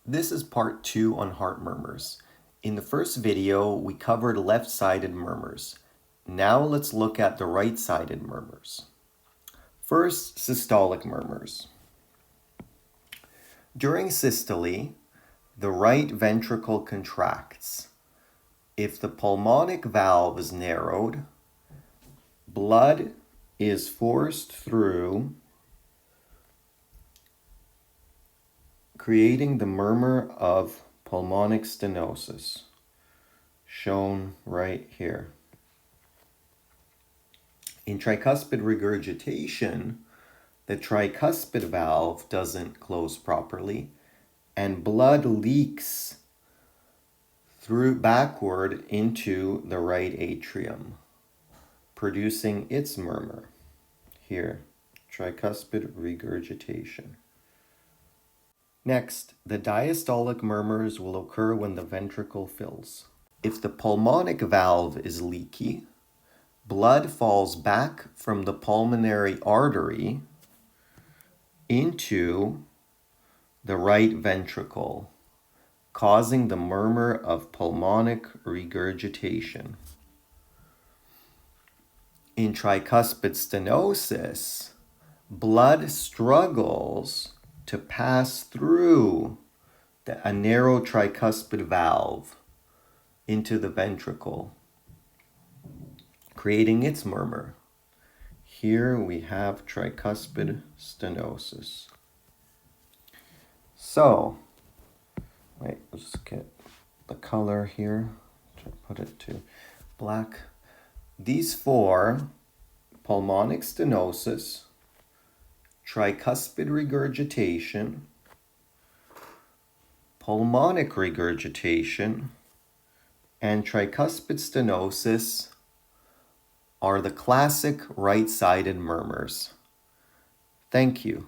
This is part 2 on heart murmurs. In the first video, we covered left-sided murmurs. Now let's look at the right-sided murmurs. First, systolic murmurs. During systole, the right ventricle contracts. If the pulmonic valve is narrowed, blood is forced through, creating the murmur of pulmonic stenosis, shown right here. In tricuspid regurgitation, the tricuspid valve doesn't close properly, and blood leaks through backward into the right atrium, producing its murmur. Here, tricuspid regurgitation. Next, the diastolic murmurs will occur when the ventricle fills. If the pulmonic valve is leaky, blood falls back from the pulmonary artery into the right ventricle, causing the murmur of pulmonic regurgitation. In tricuspid stenosis, blood struggles to pass through a narrow tricuspid valve into the ventricle, creating its murmur. Here we have tricuspid stenosis. So, let's get the color here. Try to put it to black. These four, pulmonic stenosis, tricuspid regurgitation, pulmonic regurgitation, and tricuspid stenosis are the classic right-sided murmurs. Thank you.